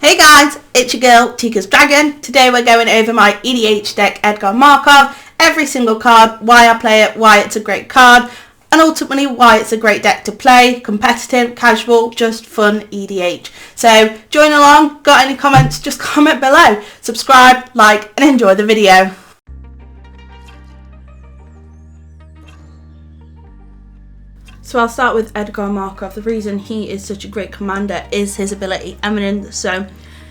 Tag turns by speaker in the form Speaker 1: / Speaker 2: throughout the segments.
Speaker 1: Hey guys, it's your girl Teeka's Dragon. Today we're going over my EDH deck Edgar Markov, every single card, why I play it, why it's a great card, and ultimately why it's a great deck to play, competitive, casual, just fun EDH. So join along, got any comments, just comment below, subscribe, like and enjoy the video. So I'll start with Edgar Markov. The reason he is such a great commander is his ability Eminence. So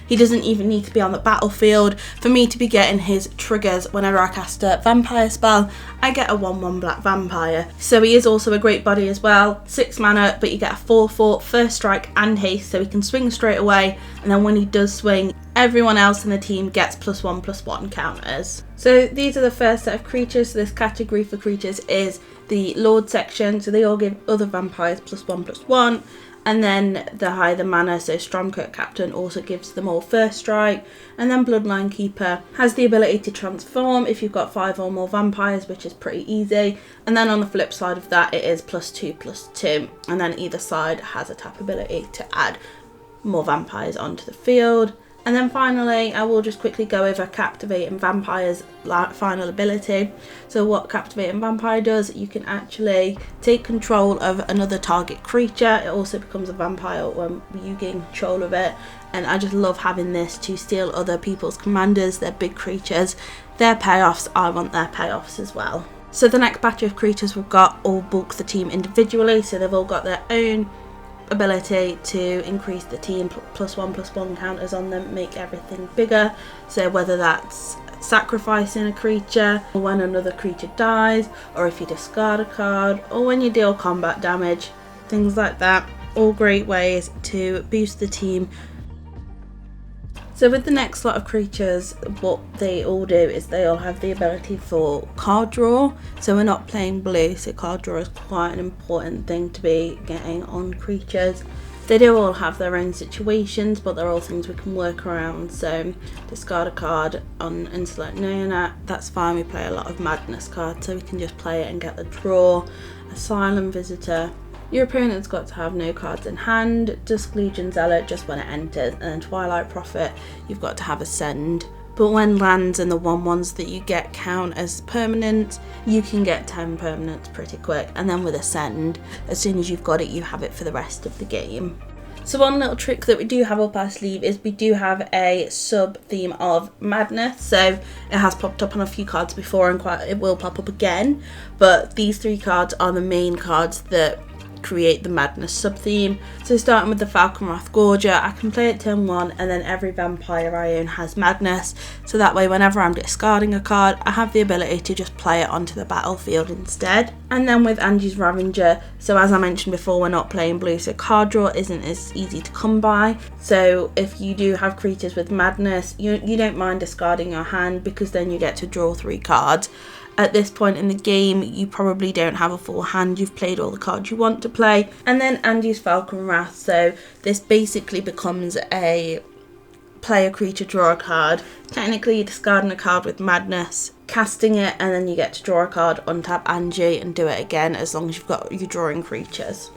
Speaker 1: he doesn't even need to be on the battlefield for me to be getting his triggers. Whenever I cast a vampire spell, I get a 1/1 black vampire. So he is also a great body as well. 6 mana, but you get a 4/4 first strike and haste, so he can swing straight away. And then when he does swing, everyone else in the team gets +1/+1 counters. So these are the first set of creatures. So this category for creatures is the Lord section, so they all give other vampires +1/+1, and then the higher the mana, so Stormcoat Captain also gives them all first strike, and then Bloodline Keeper has the ability to transform if you've got 5 or more vampires, which is pretty easy, and then on the flip side of that it is +2/+2, and then either side has a tap ability to add more vampires onto the field. And then finally, I will just quickly go over Captivating Vampire's final ability. So what Captivating Vampire does, you can actually take control of another target creature. It also becomes a vampire when you gain control of it. And I just love having this to steal other people's commanders, their big creatures, their payoffs. I want their payoffs as well. So the next batch of creatures we've got all bulk the team individually. So they've all got their own ability to increase the team +1/+1 counters on them, make everything bigger. So whether that's sacrificing a creature, or when another creature dies, or if you discard a card, or when you deal combat damage, things like that. All great ways to boost the team. So with the next lot of creatures, what they all do is they all have the ability for card draw. So we're not playing blue, so card draw is quite an important thing to be getting on creatures. They do all have their own situations, but they're all things we can work around. So discard a card on Insolent Neonat, that's fine. We play a lot of Madness cards, so we can just play it and get the draw. Asylum Visitor. Your opponent's got to have no cards in hand. Dusk Legion Zealot just when it enters, and then Twilight Prophet, you've got to have Ascend. But when lands and the 1/1s that you get count as permanent, you can get 10 permanents pretty quick. And then with Ascend, as soon as you've got it, you have it for the rest of the game. So one little trick that we do have up our sleeve is we do have a sub theme of Madness. So it has popped up on a few cards before, and it will pop up again. But these 3 cards are the main cards that create the Madness sub-theme. So starting with the Falconwrath Gorger, I can play it turn 1, and then every vampire I own has Madness, so that way whenever I'm discarding a card, I have the ability to just play it onto the battlefield instead. And then with Angie's Ravager, so as I mentioned before, we're not playing blue, so card draw isn't as easy to come by. So if you do have creatures with Madness, you don't mind discarding your hand, because then you get to draw 3 cards. At this point in the game, you probably don't have a full hand, you've played all the cards you want to play. And then Andy's Falconwrath, so this basically becomes a play a creature, draw a card. Technically you're discarding a card with Madness, casting it, and then you get to draw a card, untap Angie and do it again, as long as you've got your drawing creatures.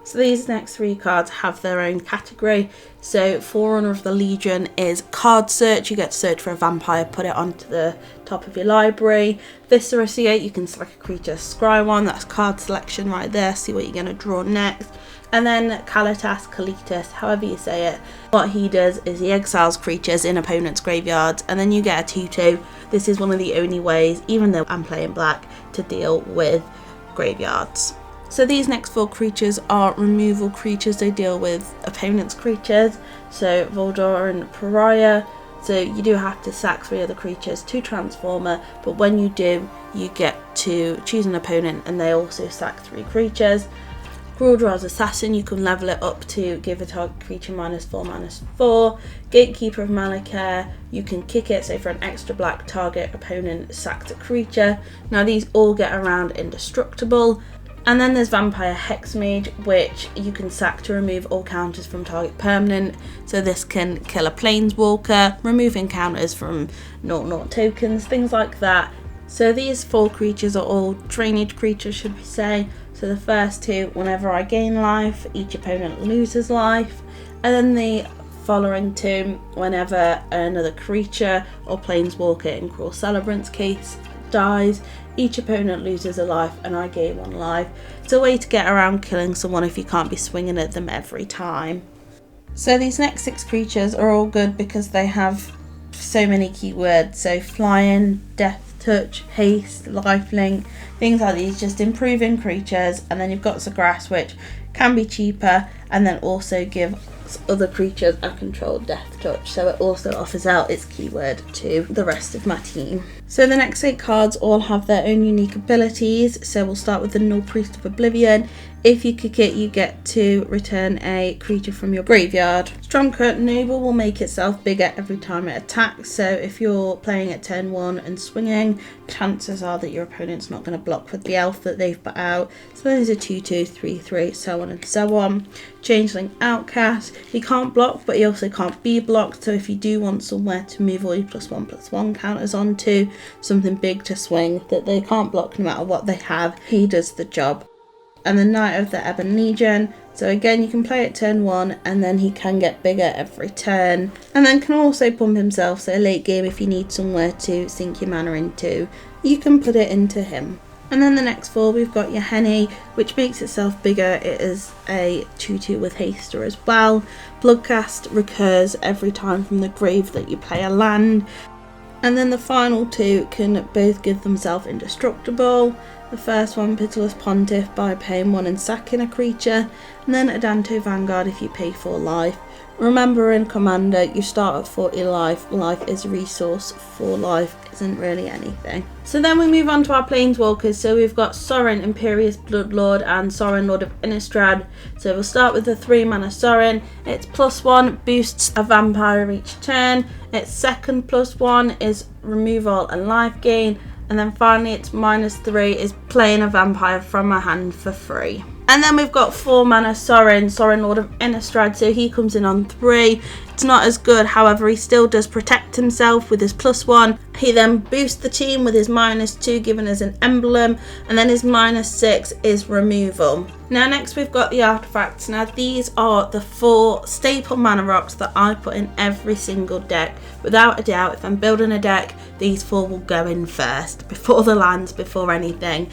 Speaker 1: So these next 3 cards have their own category. So Forerunner of the Legion is card search. You get to search for a vampire, put it onto the top of your library. Visceraciate, you can select a creature, scry one, that's card selection right there, see what you're going to draw next. And then Kalitas, however you say it, what he does is he exiles creatures in opponents' graveyards, and then you get a 2/2. This is one of the only ways, even though I'm playing black, to deal with graveyards. So these next 4 creatures are removal creatures. They deal with opponents' creatures. So Voldor and Pariah. So you do have to sack 3 other creatures to transform her, but when you do, you get to choose an opponent and they also sack 3 creatures. Grawldra's Assassin, you can level it up to give a target creature -4/-4. Gatekeeper of Malakir, you can kick it, so for an extra black, target opponent sacks a creature. Now these all get around indestructible. And then there's Vampire Hex Mage, which you can sack to remove all counters from target permanent. So this can kill a Planeswalker, remove encounters from 0/0 tokens, things like that. So these 4 creatures are all drainage creatures, should we say. So the first 2, whenever I gain life, each opponent loses life. And then the Following Tomb, whenever another creature or planeswalker in Cruel Celebrant's case dies, each opponent loses a life and I gain 1 life. It's a way to get around killing someone if you can't be swinging at them every time. So these next 6 creatures are all good because they have so many keywords. So flying, death touch, haste, lifelink, things like these, just improving creatures. And then you've got Zagrass, which can be cheaper and then also give other creatures a controlled death touch, so it also offers out its keyword to the rest of my team. So the next 8 cards all have their own unique abilities. So we'll start with the Null Priest of Oblivion. If you kick it, you get to return a creature from your graveyard. Stromkurt Noble will make itself bigger every time it attacks, so if you're playing at turn 1 and swinging, chances are that your opponent's not going to block with the elf that they've put out. So there's a 2/2, 3/3, so on and so on. Changeling Outcast, he can't block, but he also can't be blocked, so if you do want somewhere to move all your +1/+1 counters onto, something big to swing that they can't block no matter what they have, he does the job. And the Knight of the Ebon Legion, so again you can play at turn 1 and then he can get bigger every turn, and then can also pump himself, so late game if you need somewhere to sink your mana into, you can put it into him. And then the next 4 we've got your Henny, which makes itself bigger. It is a 2/2 with Haster as well. Bloodcast recurs every time from the grave that you play a land. And then the final 2 can both give themselves indestructible. The first one, Pitiless Pontiff, by paying 1 and sacking a creature, and then Adanto Vanguard if you pay 4 life. Remember, in Commander, you start at 40 life. Life is a resource. 4 life isn't really anything. So then we move on to our Planeswalkers. So we've got Sorin, Imperious Bloodlord, and Sorin, Lord of Innistrad. So we'll start with the 3 mana Sorin. Its +1 boosts a vampire each turn. Its second +1 is removal and life gain. And then finally its -3 is playing a vampire from my hand for free. And then we've got 4 mana Sorin, Lord of Innistrad, so he comes in on 3. It's not as good, however he still does protect himself with his +1. He then boosts the team with his -2 given as an emblem, and then his -6 is removal. Now next we've got the artifacts. Now these are the 4 staple mana rocks that I put in every single deck. Without a doubt, if I'm building a deck, these 4 will go in first, before the lands, before anything.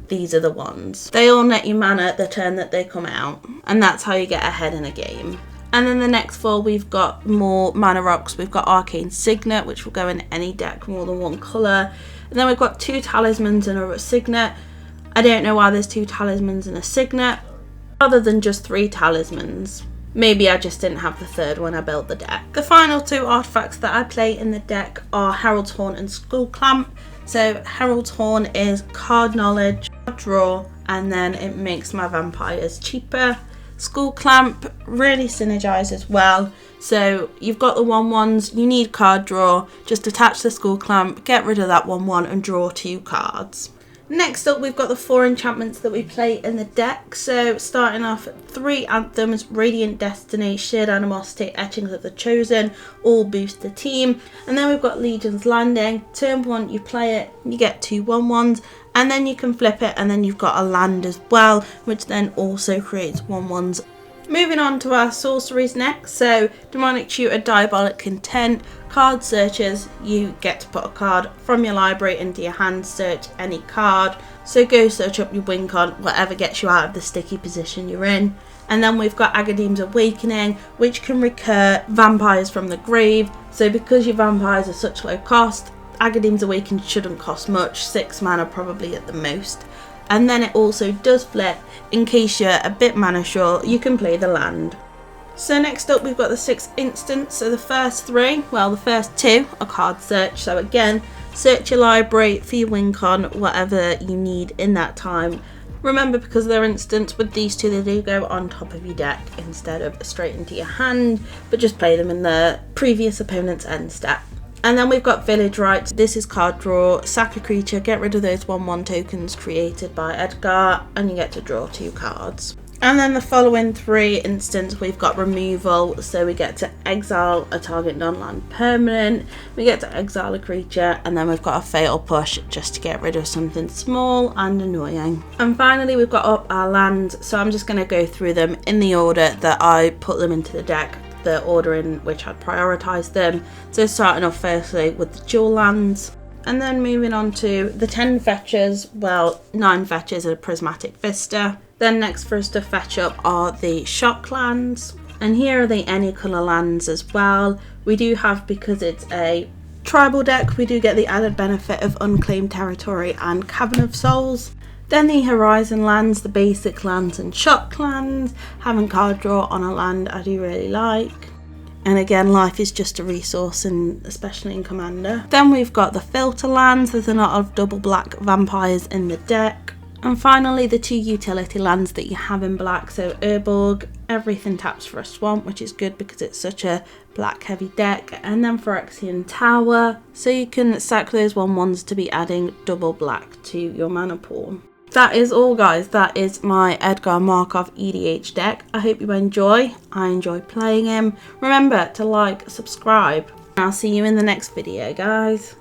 Speaker 1: These are the ones. They all net you mana the turn that they come out, and that's how you get ahead in a game. And then the next 4 we've got more mana rocks. We've got Arcane Signet, which will go in any deck more than 1 colour. And then we've got 2 talismans and a signet. I don't know why there's 2 talismans and a signet rather than just 3 talismans. Maybe I just didn't have the 3rd when I built the deck. The final 2 artifacts that I play in the deck are Herald's Horn and Skull Clamp. So Herald's Horn is card knowledge, draw, and then it makes my vampires cheaper. Skull Clamp really synergizes well. So you've got the 1/1s, you need card draw, just attach the Skull Clamp, get rid of that 1/1 and draw 2 cards. Next up we've got the 4 enchantments that we play in the deck. So starting off, 3 anthems, Radiant Destiny, Shared Animosity, Etchings of the Chosen, all boost the team. And then we've got Legion's Landing. Turn 1 you play it, you get 2 1/1s, and then you can flip it and then you've got a land as well, which then also creates 1/1s. Moving on to our sorceries next. So Demonic Tutor, Diabolic Intent, card searches, you get to put a card from your library into your hand, search any card. So go search up your win con, whatever gets you out of the sticky position you're in. And then we've got Agadeem's Awakening, which can recur vampires from the grave. So because your vampires are such low cost, Agadeem's Awakening shouldn't cost much, 6 mana probably at the most. And then it also does flip, in case you're a bit mana short, you can play the land. So next up we've got the 6 instants. So the first 3, well the first 2 are card search. So again, search your library for your win con, whatever you need in that time. Remember, because they're instants, with these 2 they do go on top of your deck instead of straight into your hand, but just play them in the previous opponent's end step. And then we've got Village Rites. This is card draw, sack a creature, get rid of those 1/1 tokens created by Edgar, and you get to draw 2 cards. And then the following 3 instants, we've got removal. So we get to exile a target non-land permanent, we get to exile a creature, and then we've got a Fatal Push just to get rid of something small and annoying. And finally we've got up our lands. So I'm just going to go through them in the order that I put them into the deck. the order in which I'd prioritise them. So starting off firstly with the dual lands, and then moving on to the 10 fetchers, well 9 fetchers and a prismatic vista. Then next for us to fetch up are the shock lands, and here are the any colour lands as well. We do have, because it's a tribal deck, we do get the added benefit of Unclaimed Territory and Cavern of Souls. Then the Horizon lands, the basic lands and shock lands. Having card draw on a land I do really like. And again, life is just a resource, and especially in Commander. Then we've got the filter lands. There's a lot of double black vampires in the deck. And finally the 2 utility lands that you have in black. So Urborg, everything taps for a swamp, which is good because it's such a black heavy deck. And then Phyrexian Tower, so you can sack those 1/1s to be adding double black to your mana pool. That is all, guys. That is my Edgar Markov EDH deck. I hope you enjoy. I enjoy playing him. Remember to like, subscribe, and I'll see you in the next video, guys.